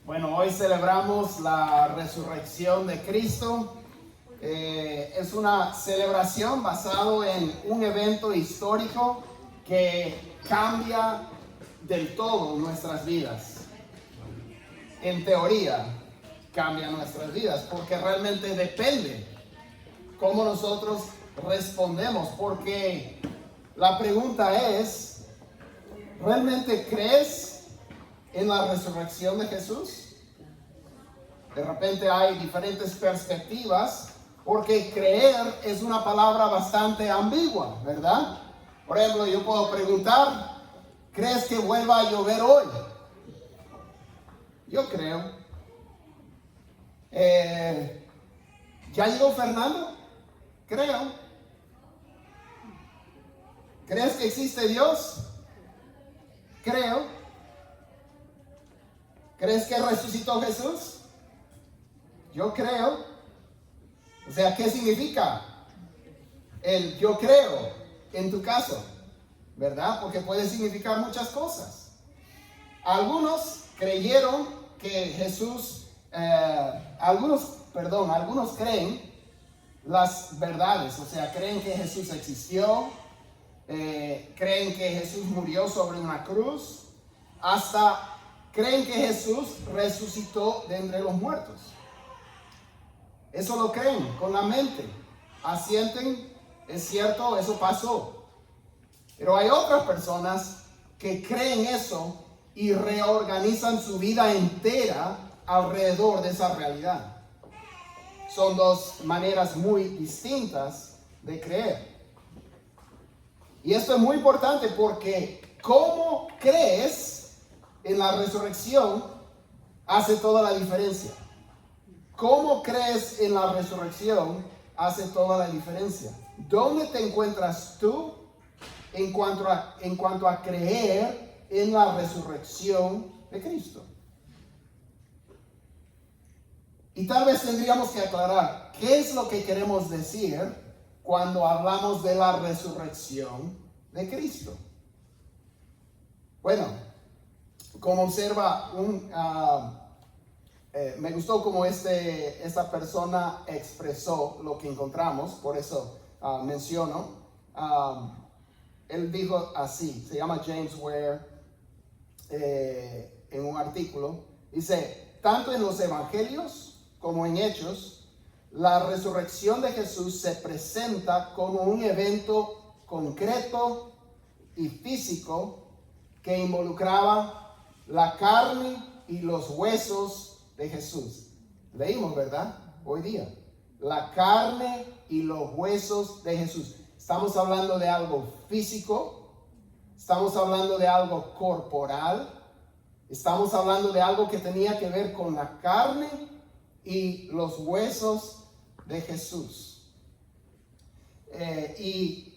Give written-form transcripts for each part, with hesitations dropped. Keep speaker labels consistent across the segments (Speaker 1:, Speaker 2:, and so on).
Speaker 1: Bueno, hoy celebramos la resurrección de Cristo. Es una celebración basada en un evento histórico que cambia del todo nuestras vidas. En teoría, cambia nuestras vidas porque realmente depende cómo nosotros respondemos. Porque la pregunta es, ¿realmente crees en la resurrección de Jesús? De repente hay diferentes perspectivas, porque creer es una palabra bastante ambigua, ¿verdad? Por ejemplo, yo puedo preguntar, ¿crees que vuelva a llover hoy? Yo creo. ¿Ya llegó Fernando? Creo. ¿Crees que existe Dios? Creo. ¿Crees que resucitó Jesús? Yo creo. O sea, ¿qué significa el yo creo en tu caso? ¿Verdad? Porque puede significar muchas cosas. Algunos creyeron que Jesús, algunos creen las verdades, o sea, creen que Jesús existió, creen que Jesús murió sobre una cruz, hasta creen que Jesús resucitó de entre los muertos. Eso lo creen con la mente. Asienten, es cierto, eso pasó. Pero hay otras personas que creen eso y reorganizan su vida entera alrededor de esa realidad. Son dos maneras muy distintas de creer. Y esto es muy importante porque cómo crees en la resurrección hace toda la diferencia. ¿Cómo crees en la resurrección hace toda la diferencia? ¿Dónde te encuentras tú en cuanto a creer en la resurrección de Cristo? Y tal vez tendríamos que aclarar qué es lo que queremos decir cuando hablamos de la resurrección de Cristo. Bueno, como observa me gustó cómo esta persona expresó lo que encontramos, por eso menciono. Él dijo así, se llama James Ware, en un artículo, dice, tanto en los evangelios como en Hechos, la resurrección de Jesús se presenta como un evento concreto y físico que involucraba la carne y los huesos de Jesús. Leímos, ¿verdad? Hoy día. La carne y los huesos de Jesús. Estamos hablando de algo físico. Estamos hablando de algo corporal. Estamos hablando de algo que tenía que ver con la carne y los huesos de Jesús. Y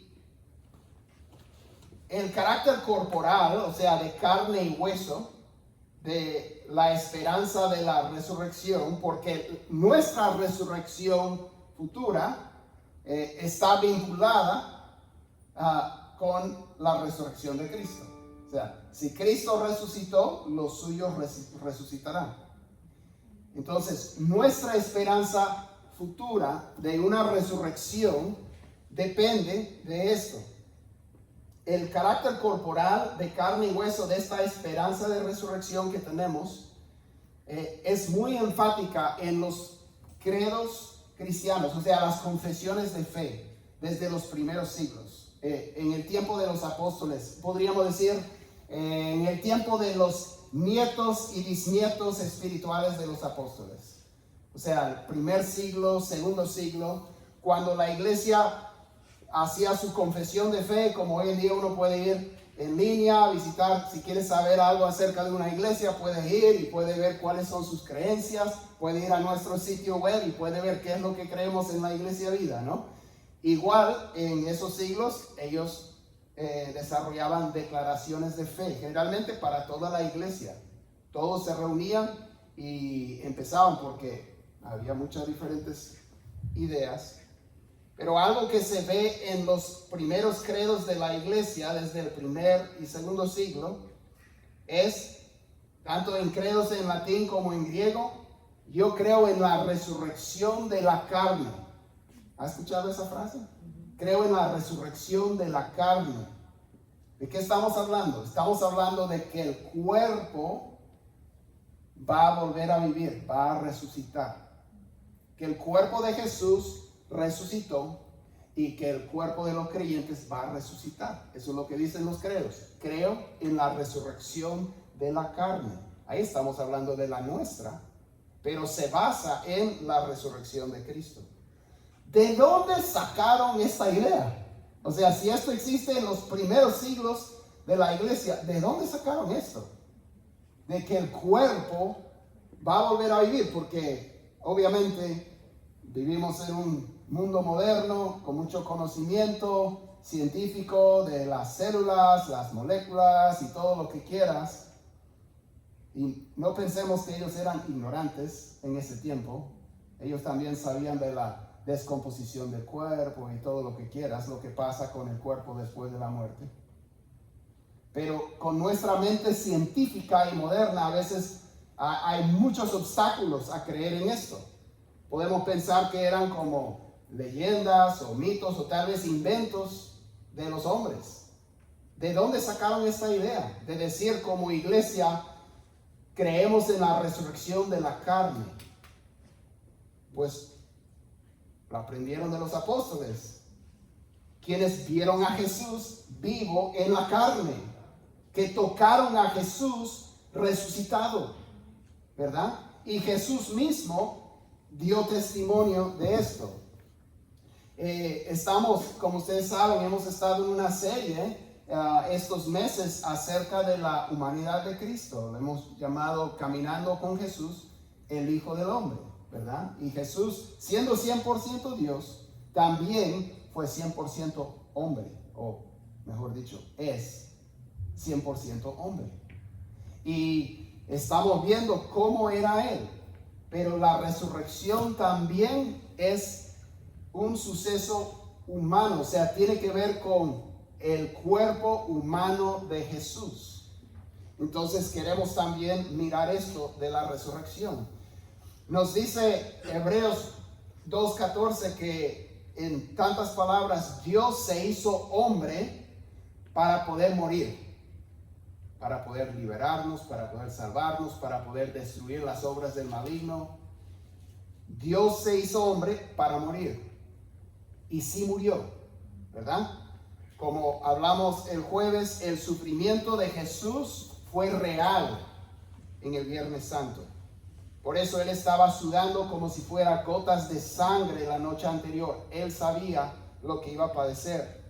Speaker 1: el carácter corporal, o sea, de carne y hueso, de la esperanza de la resurrección, porque nuestra resurrección futura está vinculada con la resurrección de Cristo. O sea, si Cristo resucitó, los suyos resucitarán. Entonces, nuestra esperanza futura de una resurrección depende de esto. El carácter corporal de carne y hueso de esta esperanza de resurrección que tenemos es muy enfática en los credos cristianos, o sea, las confesiones de fe desde los primeros siglos. En el tiempo de los apóstoles, podríamos decir, en el tiempo de los nietos y bisnietos espirituales de los apóstoles. O sea, el primer siglo, segundo siglo, cuando la iglesia hacía su confesión de fe, como hoy en día uno puede ir en línea a visitar. Si quieres saber algo acerca de una iglesia, puedes ir y puede ver cuáles son sus creencias, puede ir a nuestro sitio web y puede ver qué es lo que creemos en la Iglesia Vida, ¿no? Igual en esos siglos ellos desarrollaban declaraciones de fe, generalmente para toda la iglesia. Todos se reunían y empezaban, porque había muchas diferentes ideas. Pero algo que se ve en los primeros credos de la iglesia desde el primer y segundo siglo es tanto en credos en latín como en griego. Yo creo en la resurrección de la carne. ¿Ha escuchado esa frase? Creo en la resurrección de la carne. ¿De qué estamos hablando? Estamos hablando de que el cuerpo va a volver a vivir, va a resucitar. Que el cuerpo de Jesús resucitó y que el cuerpo de los creyentes va a resucitar. Eso es lo que dicen los credos. Creo en la resurrección de la carne. Ahí estamos hablando de la nuestra, pero se basa en la resurrección de Cristo. ¿De dónde sacaron esta idea? O sea, si esto existe en los primeros siglos de la iglesia, ¿de dónde sacaron esto? De que el cuerpo va a volver a vivir, porque obviamente vivimos en un mundo moderno con mucho conocimiento científico de las células, las moléculas y todo lo que quieras. Y no pensemos que ellos eran ignorantes en ese tiempo. Ellos también sabían de la descomposición del cuerpo y todo lo que quieras, lo que pasa con el cuerpo después de la muerte. Pero con nuestra mente científica y moderna a veces hay muchos obstáculos a creer en esto. Podemos pensar que eran como leyendas o mitos o tal vez inventos de los hombres. ¿De dónde sacaron esta idea de decir como iglesia creemos en la resurrección de la carne? Pues lo aprendieron de los apóstoles, quienes vieron a Jesús vivo en la carne, que tocaron a Jesús resucitado, ¿verdad? Y Jesús mismo dio testimonio de esto. Estamos, como ustedes saben, hemos estado en una serie estos meses acerca de la humanidad de Cristo. Lo hemos llamado Caminando con Jesús, el Hijo del Hombre, ¿verdad? Y Jesús, siendo 100% Dios, también fue 100% hombre, o mejor dicho, es 100% hombre. Y estamos viendo cómo era Él, pero la resurrección también es un suceso humano, o sea, tiene que ver con el cuerpo humano de Jesús. Entonces queremos también mirar esto de la resurrección. Nos dice Hebreos 2:14 que en tantas palabras Dios se hizo hombre para poder morir, para poder liberarnos, para poder salvarnos, para poder destruir las obras del maligno. Dios se hizo hombre para morir y sí murió, ¿verdad? Como hablamos el jueves, el sufrimiento de Jesús fue real en el Viernes Santo. Por eso Él estaba sudando como si fuera gotas de sangre la noche anterior. Él sabía lo que iba a padecer.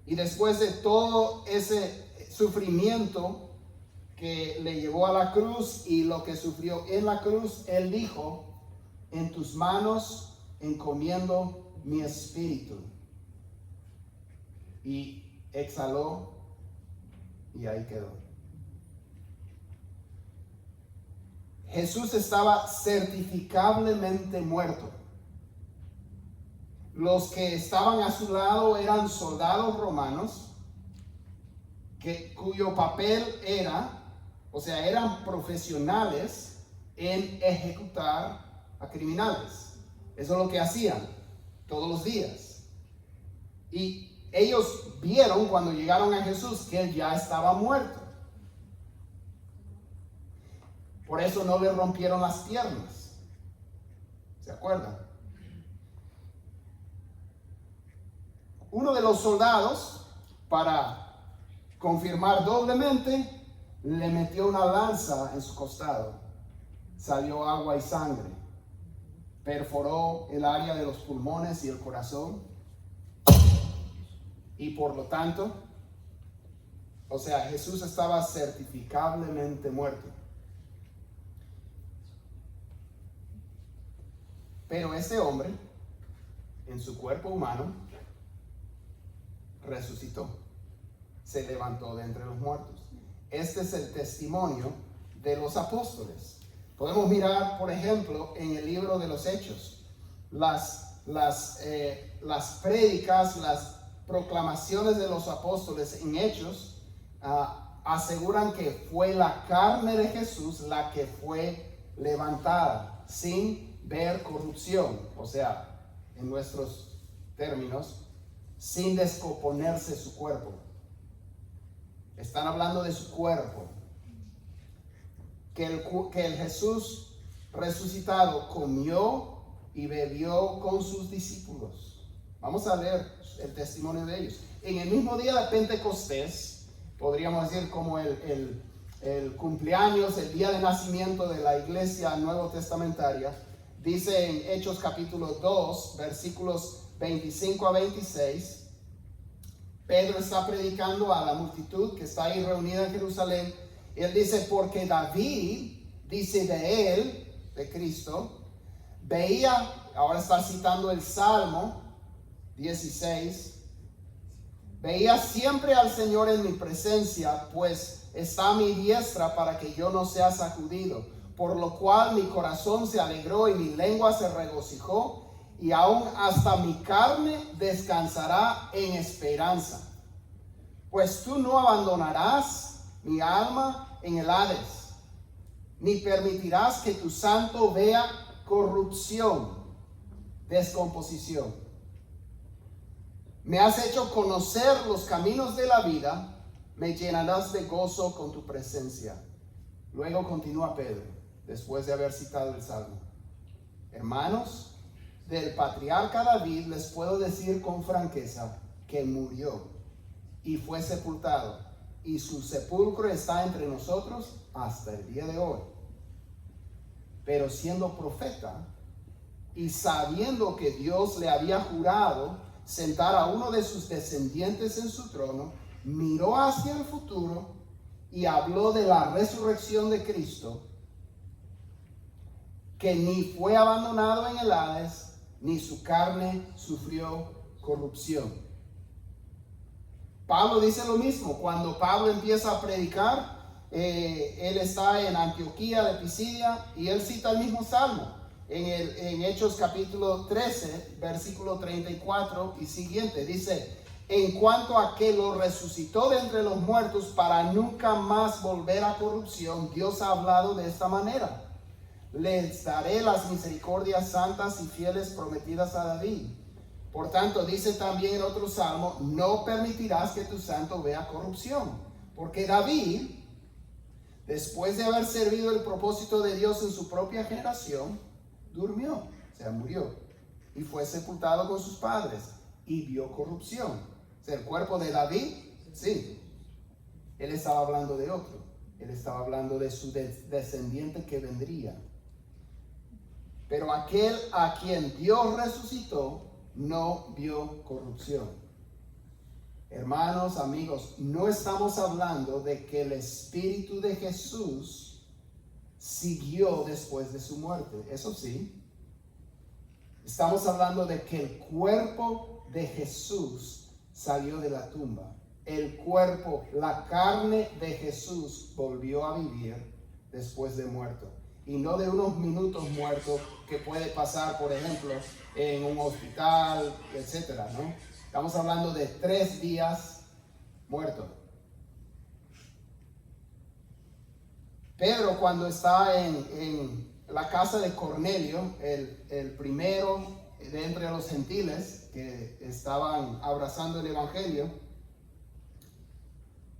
Speaker 1: Y después de todo ese sufrimiento que le llevó a la cruz y lo que sufrió en la cruz, Él dijo: en tus manos encomiendo mi espíritu. Y exhaló y ahí quedó. Jesús estaba certificablemente muerto. Los que estaban a su lado eran soldados romanos cuyo papel era, o sea, eran profesionales en ejecutar a criminales. Eso es lo que hacían todos los días. Y ellos vieron cuando llegaron a Jesús que Él ya estaba muerto. Por eso no le rompieron las piernas. ¿Se acuerdan? Uno de los soldados, para confirmar doblemente, le metió una lanza en su costado. Salió agua y sangre. Perforó el área de los pulmones y el corazón. Y por lo tanto, o sea, Jesús estaba certificablemente muerto. Pero este hombre, en su cuerpo humano, resucitó. Se levantó de entre los muertos. Este es el testimonio de los apóstoles. Podemos mirar, por ejemplo, en el libro de los Hechos, las prédicas, las proclamaciones de los apóstoles en Hechos, aseguran que fue la carne de Jesús la que fue levantada sin ver corrupción, o sea, en nuestros términos, sin descomponerse su cuerpo. Están hablando de su cuerpo. Que el Jesús resucitado comió y bebió con sus discípulos. Vamos a leer el testimonio de ellos. En el mismo día de Pentecostés, podríamos decir como el cumpleaños, el día de nacimiento de la iglesia nuevo testamentaria, dice en Hechos capítulo 2, versículos 25 a 26, Pedro está predicando a la multitud que está ahí reunida en Jerusalén. Él dice, porque David, dice de él, de Cristo, veía, ahora está citando el Salmo 16, veía siempre al Señor en mi presencia, pues está a mi diestra para que yo no sea sacudido, por lo cual mi corazón se alegró y mi lengua se regocijó, y aún hasta mi carne descansará en esperanza. Pues tú no abandonarás mi alma en el Hades, ni permitirás que tu santo vea corrupción, descomposición. Me has hecho conocer los caminos de la vida, me llenarás de gozo con tu presencia. Luego continúa Pedro, después de haber citado el Salmo. Hermanos, del patriarca David les puedo decir con franqueza que murió y fue sepultado, y su sepulcro está entre nosotros hasta el día de hoy. Pero siendo profeta y sabiendo que Dios le había jurado sentar a uno de sus descendientes en su trono, miró hacia el futuro y habló de la resurrección de Cristo, que ni fue abandonado en el Hades, ni su carne sufrió corrupción. Pablo dice lo mismo. Cuando Pablo empieza a predicar, él está en Antioquía de Pisidia y él cita el mismo salmo en Hechos capítulo 13, versículo 34 y siguiente. Dice, en cuanto a que lo resucitó de entre los muertos para nunca más volver a corrupción, Dios ha hablado de esta manera: les daré las misericordias santas y fieles prometidas a David. Por tanto, dice también en otro salmo, no permitirás que tu santo vea corrupción. Porque David, después de haber servido el propósito de Dios en su propia generación, durmió, o sea, murió, y fue sepultado con sus padres, y vio corrupción. O sea, el cuerpo de David, sí, él estaba hablando de otro. Él estaba hablando de su descendiente que vendría. Pero aquel a quien Dios resucitó no vio corrupción. Hermanos, amigos, no estamos hablando de que el Espíritu de Jesús siguió después de su muerte. Eso sí. Estamos hablando de que el cuerpo de Jesús salió de la tumba. El cuerpo, la carne de Jesús volvió a vivir después de muerto. Y no de unos minutos muertos que puede pasar, por ejemplo, en un hospital, etcétera, ¿no? Estamos hablando de 3 días muerto. Pedro, cuando está en la casa de Cornelio, el primero de entre los gentiles que estaban abrazando el evangelio,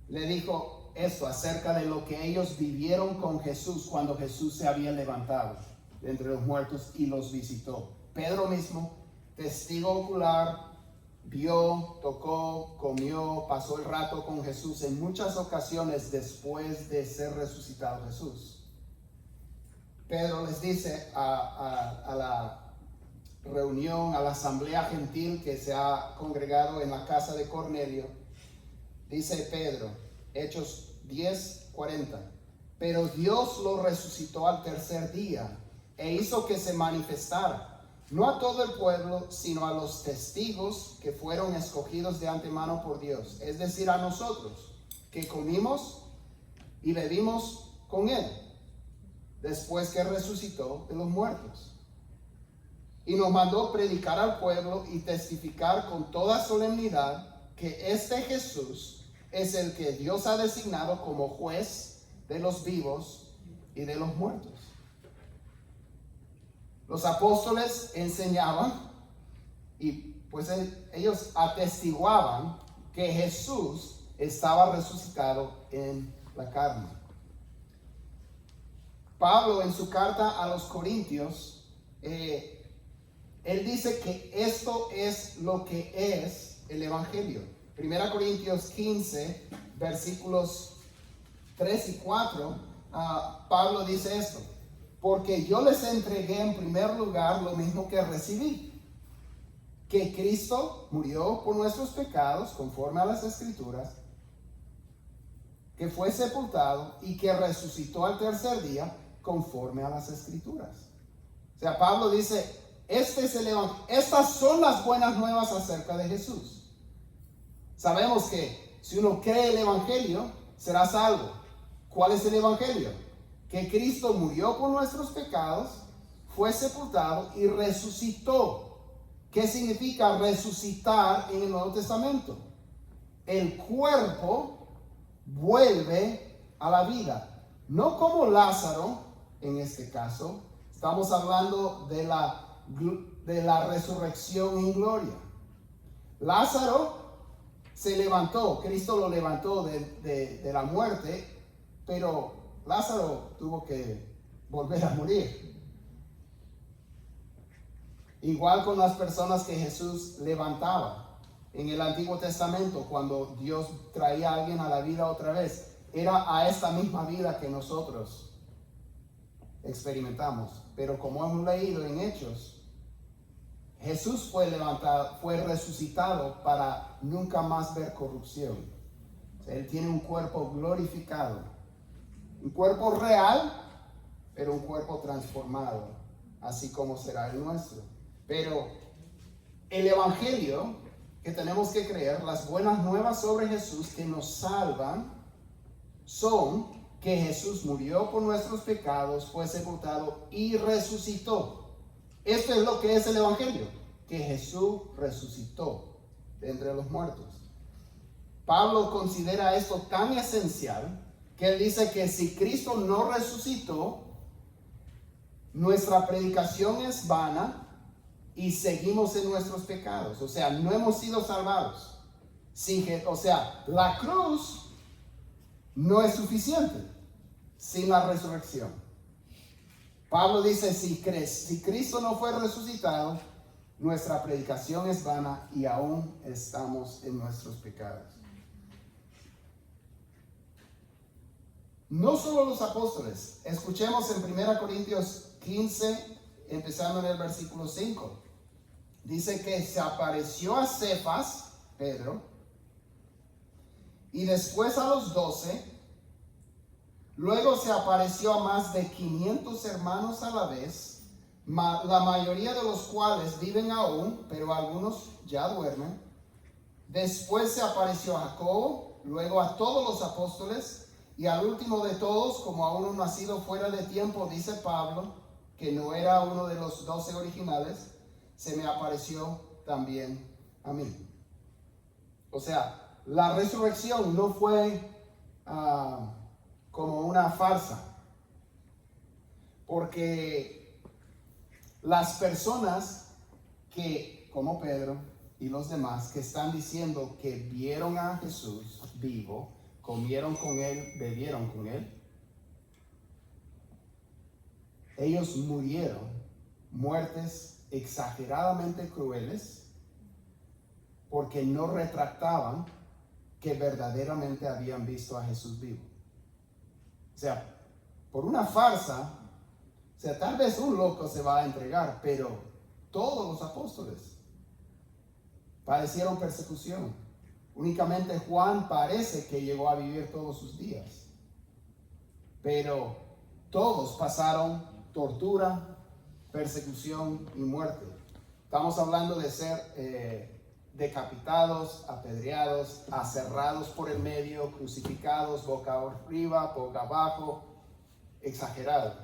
Speaker 1: le dijo eso acerca de lo que ellos vivieron con Jesús cuando Jesús se había levantado de entre los muertos y los visitó. Pedro mismo, testigo ocular, vio, tocó, comió, pasó el rato con Jesús en muchas ocasiones después de ser resucitado Jesús. Pedro les dice a la reunión, a la asamblea gentil que se ha congregado en la casa de Cornelio, dice Pedro, Hechos 10:40, pero Dios lo resucitó al tercer día e hizo que se manifestara, no a todo el pueblo, sino a los testigos que fueron escogidos de antemano por Dios, es decir, a nosotros, que comimos y bebimos con él, después que resucitó de los muertos. Y nos mandó predicar al pueblo y testificar con toda solemnidad que este Jesús es el que Dios ha designado como juez de los vivos y de los muertos. Los apóstoles enseñaban y pues ellos atestiguaban que Jesús estaba resucitado en la carne. Pablo, en su carta a los Corintios, él dice que esto es lo que es el Evangelio. 1 Corintios 15, versículos 3 y 4, Pablo dice esto: porque yo les entregué en primer lugar lo mismo que recibí, que Cristo murió por nuestros pecados conforme a las Escrituras, que fue sepultado y que resucitó al tercer día conforme a las Escrituras. O sea, Pablo dice, estas son las buenas nuevas acerca de Jesús. Sabemos que si uno cree el Evangelio, será salvo. ¿Cuál es el Evangelio? Que Cristo murió por nuestros pecados, fue sepultado y resucitó. ¿Qué significa resucitar en el Nuevo Testamento? El cuerpo vuelve a la vida. No como Lázaro, en este caso. Estamos hablando de la resurrección en gloria. Lázaro se levantó, Cristo lo levantó de la muerte, pero Lázaro tuvo que volver a morir. Igual con las personas que Jesús levantaba en el Antiguo Testamento, cuando Dios traía a alguien a la vida otra vez, era a esta misma vida que nosotros experimentamos. Pero como hemos leído en Hechos, Jesús fue levantado, fue resucitado para nunca más ver corrupción. O sea, Él tiene un cuerpo glorificado, un cuerpo real, pero un cuerpo transformado, así como será el nuestro. Pero el Evangelio que tenemos que creer, las buenas nuevas sobre Jesús que nos salvan, son que Jesús murió por nuestros pecados, fue sepultado y resucitó. Esto es lo que es el Evangelio, que Jesús resucitó de entre los muertos. Pablo considera esto tan esencial que él dice que si Cristo no resucitó, nuestra predicación es vana y seguimos en nuestros pecados. O sea, no hemos sido salvados. O sea, la cruz no es suficiente sin la resurrección. Pablo dice, si Cristo no fue resucitado, nuestra predicación es vana y aún estamos en nuestros pecados. No solo los apóstoles. Escuchemos en 1 Corintios 15, empezando en el versículo 5. Dice que se apareció a Cefas, Pedro, y después a los 12. Luego se apareció a más de 500 hermanos a la vez, la mayoría de los cuales viven aún, pero algunos ya duermen. Después se apareció a Jacobo, luego a todos los apóstoles, y al último de todos, como a uno nacido fuera de tiempo, dice Pablo, que no era uno de los 12 originales, se me apareció también a mí. O sea, la resurrección no fue como una farsa, porque las personas que, como Pedro y los demás, que están diciendo que vieron a Jesús vivo, comieron con él, bebieron con él, ellos murieron muertes exageradamente crueles porque no retractaban que verdaderamente habían visto a Jesús vivo. O sea, por una farsa, o sea, tal vez un loco se va a entregar, pero todos los apóstoles padecieron persecución. Únicamente Juan parece que llegó a vivir todos sus días, pero todos pasaron tortura, persecución y muerte. Estamos hablando de ser decapitados, apedreados, aserrados por el medio, crucificados, boca arriba, boca abajo, exagerado.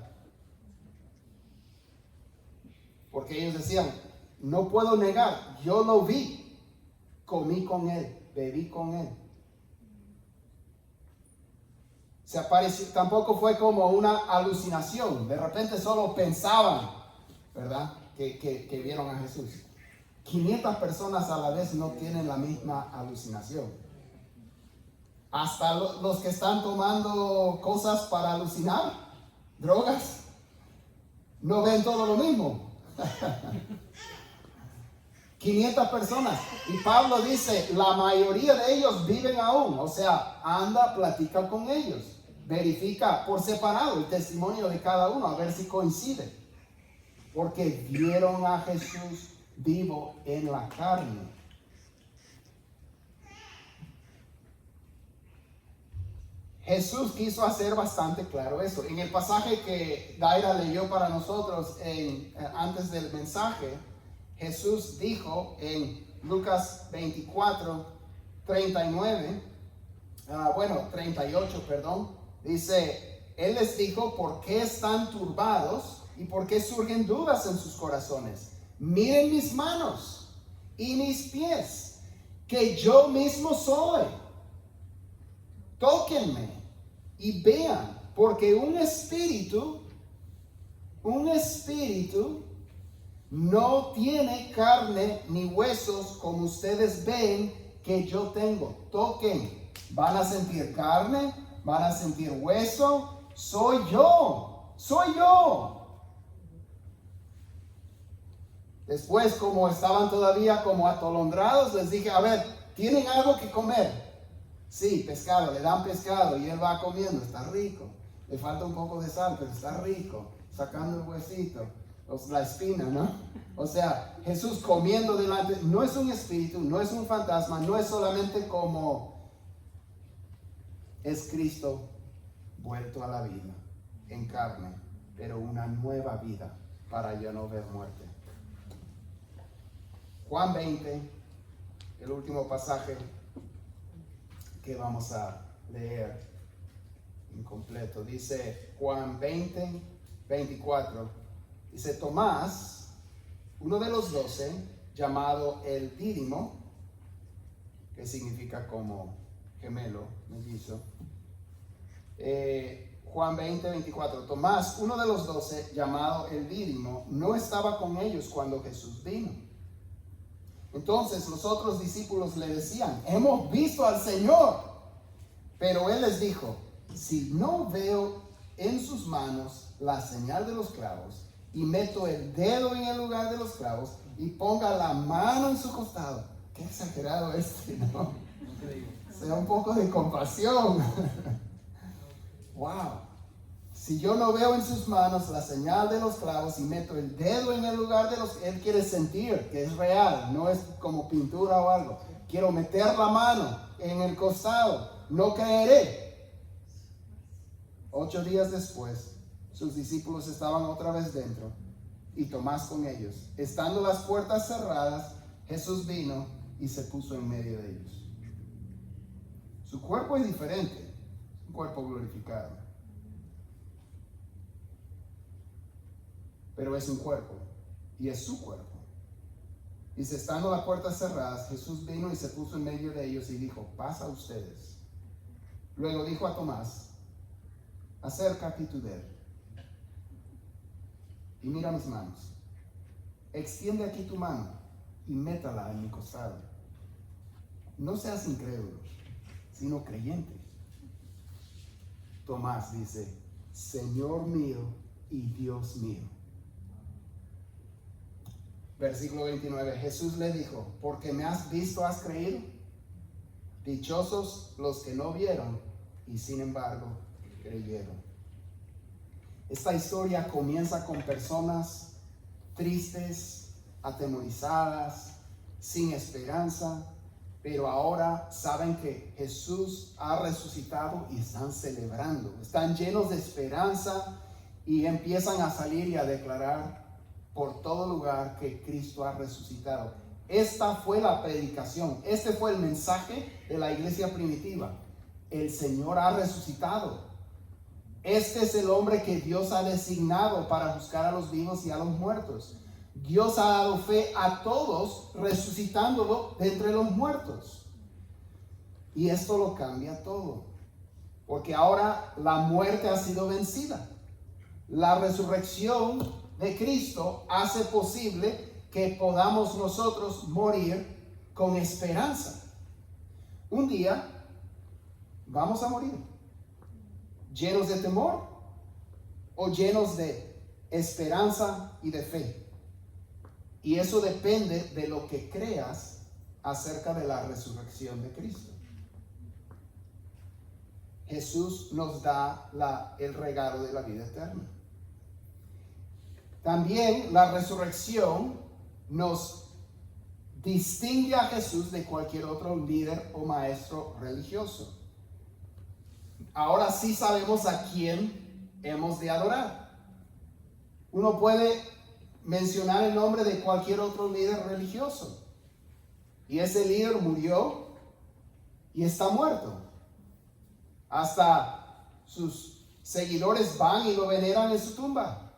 Speaker 1: Porque ellos decían, no puedo negar, yo lo vi, comí con él, bebí con él. Se apareció, tampoco fue como una alucinación. De repente solo pensaban, ¿verdad? Que vieron a Jesús. 500 personas a la vez no tienen la misma alucinación. Hasta los que están tomando cosas para alucinar, drogas, no ven todo lo mismo. 500 personas. Y Pablo dice, la mayoría de ellos viven aún. O sea, anda, platica con ellos. Verifica por separado el testimonio de cada uno, a ver si coincide. Porque vieron a Jesús vivo en la carne. Jesús quiso hacer bastante claro eso. En el pasaje que Daira leyó para nosotros antes del mensaje, Jesús dijo en Lucas 24, 38, perdón, dice, Él les dijo, ¿por qué están turbados y por qué surgen dudas en sus corazones? Miren mis manos y mis pies, que yo mismo soy. Tóquenme y vean, porque un espíritu no tiene carne ni huesos como ustedes ven que yo tengo. Toquen, van a sentir carne, van a sentir hueso. Soy yo. Después, como estaban todavía como atolondrados, les dije, a ver, ¿tienen algo que comer? Sí, pescado, le dan pescado y él va comiendo, está rico. Le falta un poco de sal, pero está rico, sacando el huesito, la espina, ¿no? O sea, Jesús comiendo delante, no es un espíritu, no es un fantasma, no es solamente como es Cristo vuelto a la vida en carne, pero una nueva vida para ya no ver muerte. Juan 20, el último pasaje que vamos a leer incompleto. Dice Juan 20, 24. Dice Tomás, uno de los 12, llamado el Dídimo, que significa como gemelo, mellizo. Juan 20, 24. Tomás, uno de los 12, llamado el Dídimo, no estaba con ellos cuando Jesús vino. Entonces los otros discípulos le decían, hemos visto al Señor. Pero él les dijo, si no veo en sus manos la señal de los clavos, y meto el dedo en el lugar de los clavos, y ponga la mano en su costado. Qué exagerado ¿no? Sea un poco de compasión. Wow. Si yo no veo en sus manos la señal de los clavos y meto el dedo en el lugar de los... Él quiere sentir que es real, no es como pintura o algo. Quiero meter la mano en el costado, no creeré. 8 días después, sus discípulos estaban otra vez dentro y Tomás con ellos. Estando las puertas cerradas, Jesús vino y se puso en medio de ellos. Su cuerpo es diferente, un cuerpo glorificado. Pero es un cuerpo, y es su cuerpo. Dice, estando las puertas cerradas, Jesús vino y se puso en medio de ellos y dijo, paz a ustedes. Luego dijo a Tomás, acércate tu dedo y mira mis manos. Extiende aquí tu mano y métala en mi costado. No seas incrédulo, sino creyente. Tomás dice, Señor mío y Dios mío. Versículo 29, Jesús le dijo, porque me has visto, has creído. Dichosos los que no vieron y sin embargo creyeron. Esta historia comienza con personas tristes, atemorizadas, sin esperanza, pero ahora saben que Jesús ha resucitado y están celebrando. Están llenos de esperanza y empiezan a salir y a declarar por todo lugar que Cristo ha resucitado. Esta fue la predicación, este fue el mensaje de la iglesia primitiva. El Señor ha resucitado. Este es el hombre que Dios ha designado para juzgar a los vivos y a los muertos. Dios ha dado fe a todos resucitándolo de entre los muertos. Y esto lo cambia todo. porque ahora la muerte ha sido vencida. La resurrección de Cristo hace posible que podamos nosotros morir con esperanza. Un día vamos a morir, llenos de temor o llenos de esperanza y de fe. Y eso depende de lo que creas acerca de la resurrección de Cristo. Jesús nos da el regalo de la vida eterna. También la resurrección nos distingue a Jesús de cualquier otro líder o maestro religioso. Ahora sí sabemos a quién hemos de adorar. Uno puede mencionar el nombre de cualquier otro líder religioso, y ese líder murió y está muerto. Hasta sus seguidores van y lo veneran en su tumba.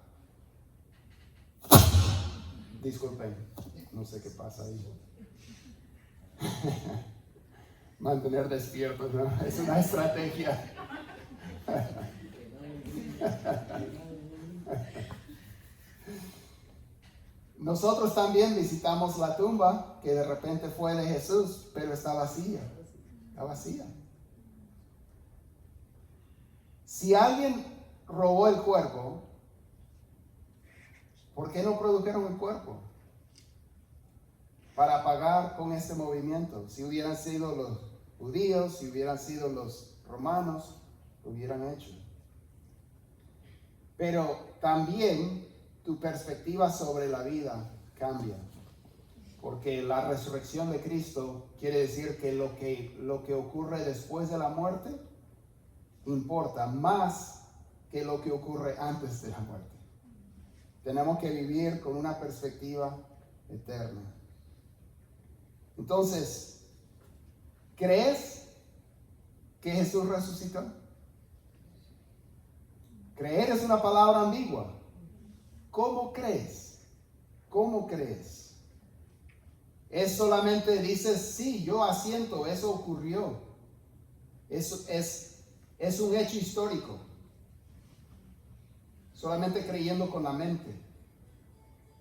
Speaker 1: Disculpen, no sé qué pasa ahí. Mantener despiertos, ¿no? Es una estrategia. Nosotros también visitamos la tumba que de repente fue de Jesús, pero está vacía. Está vacía. Si alguien robó el cuerpo, ¿por qué no produjeron el cuerpo? Para pagar con este movimiento. Si hubieran sido los judíos, si hubieran sido los romanos, lo hubieran hecho. Pero también tu perspectiva sobre la vida cambia. Porque la resurrección de Cristo quiere decir que lo que ocurre después de la muerte importa más que lo que ocurre antes de la muerte. Tenemos que vivir con una perspectiva eterna. Entonces, ¿crees que Jesús resucitó? Creer es una palabra ambigua. ¿Cómo crees? ¿Cómo crees? Es solamente dices, sí, yo asiento, eso ocurrió. Eso es un hecho histórico. Solamente creyendo con la mente.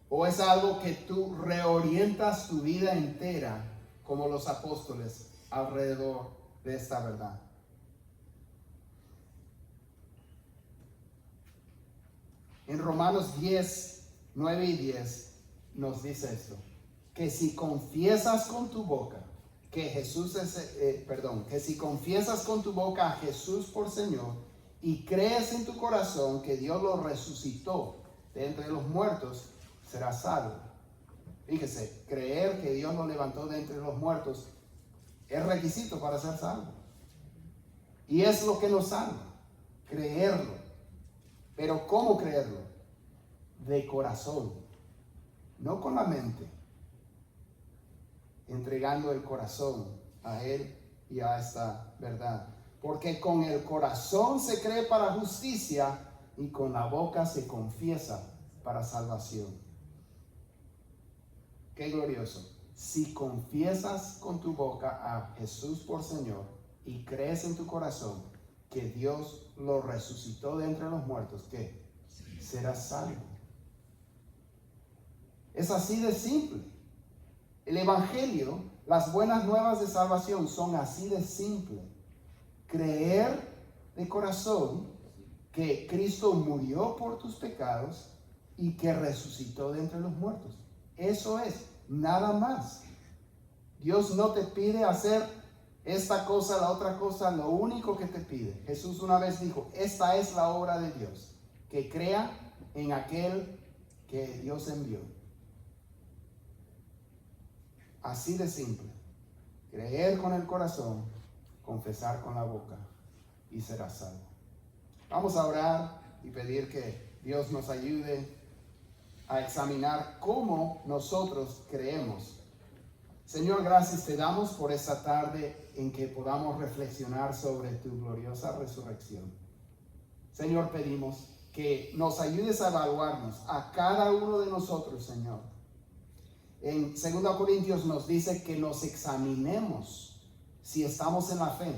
Speaker 1: ¿O es algo que tú reorientas tu vida entera como los apóstoles alrededor de esta verdad? En Romanos 10, 9 y 10 nos dice esto: que si confiesas con tu boca que si confiesas con tu boca a Jesús por Señor y crees en tu corazón que Dios lo resucitó de entre los muertos, serás salvo. Fíjese, creer que Dios lo levantó de entre los muertos es requisito para ser salvo. Y es lo que nos salva, creerlo. Pero ¿cómo creerlo? De corazón, no con la mente. Entregando el corazón a Él y a esta verdad. Porque con el corazón se cree para justicia y con la boca se confiesa para salvación. Qué glorioso. Si confiesas con tu boca a Jesús por Señor y crees en tu corazón que Dios lo resucitó de entre los muertos, ¿qué? Serás salvo. Es así de simple. El Evangelio, las buenas nuevas de salvación son así de simple. Creer de corazón que Cristo murió por tus pecados y que resucitó de entre los muertos. Eso es, nada más. Dios no te pide hacer esta cosa, la otra cosa, lo único que te pide. Jesús una vez dijo, esta es la obra de Dios, que crea en aquel que Dios envió. Así de simple. Creer con el corazón, confesar con la boca y serás salvo. Vamos a orar y pedir que Dios nos ayude a examinar cómo nosotros creemos. Señor, gracias te damos por esta tarde en que podamos reflexionar sobre tu gloriosa resurrección. Señor, pedimos que nos ayudes a evaluarnos a cada uno de nosotros, Señor. En 2 Corintios nos dice que nos examinemos si estamos en la fe.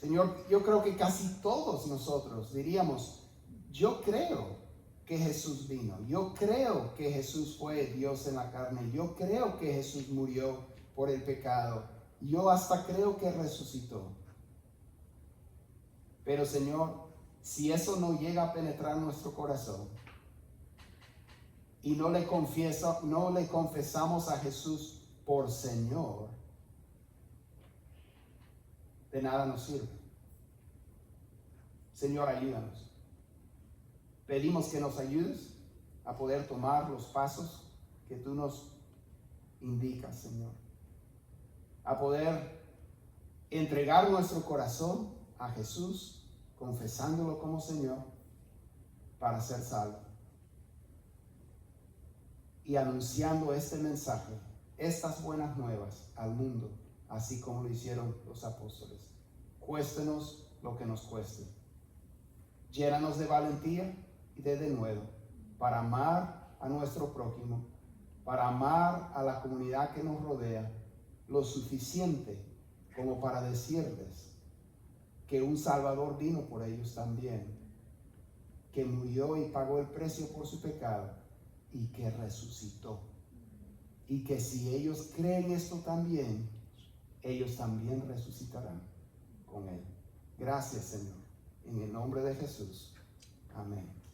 Speaker 1: Señor, yo creo que casi todos nosotros diríamos, yo creo que Jesús vino, yo creo que Jesús fue Dios en la carne, yo creo que Jesús murió por el pecado, yo hasta creo que resucitó. Pero Señor, si eso no llega a penetrar nuestro corazón y no le confesamos a Jesús por Señor, de nada nos sirve. Señor, ayúdanos. Pedimos que nos ayudes a poder tomar los pasos que tú nos indicas, Señor. A poder entregar nuestro corazón a Jesús, confesándolo como Señor, para ser salvo. Y anunciando este mensaje, estas buenas nuevas al mundo, así como lo hicieron los apóstoles. Cuéstenos lo que nos cueste. Llénanos de valentía y de denuedo para amar a nuestro prójimo, para amar a la comunidad que nos rodea, lo suficiente como para decirles que un Salvador vino por ellos también, que murió y pagó el precio por su pecado y que resucitó. Y que si ellos creen esto también, ellos también resucitarán con él. Gracias, Señor. En el nombre de Jesús. Amén.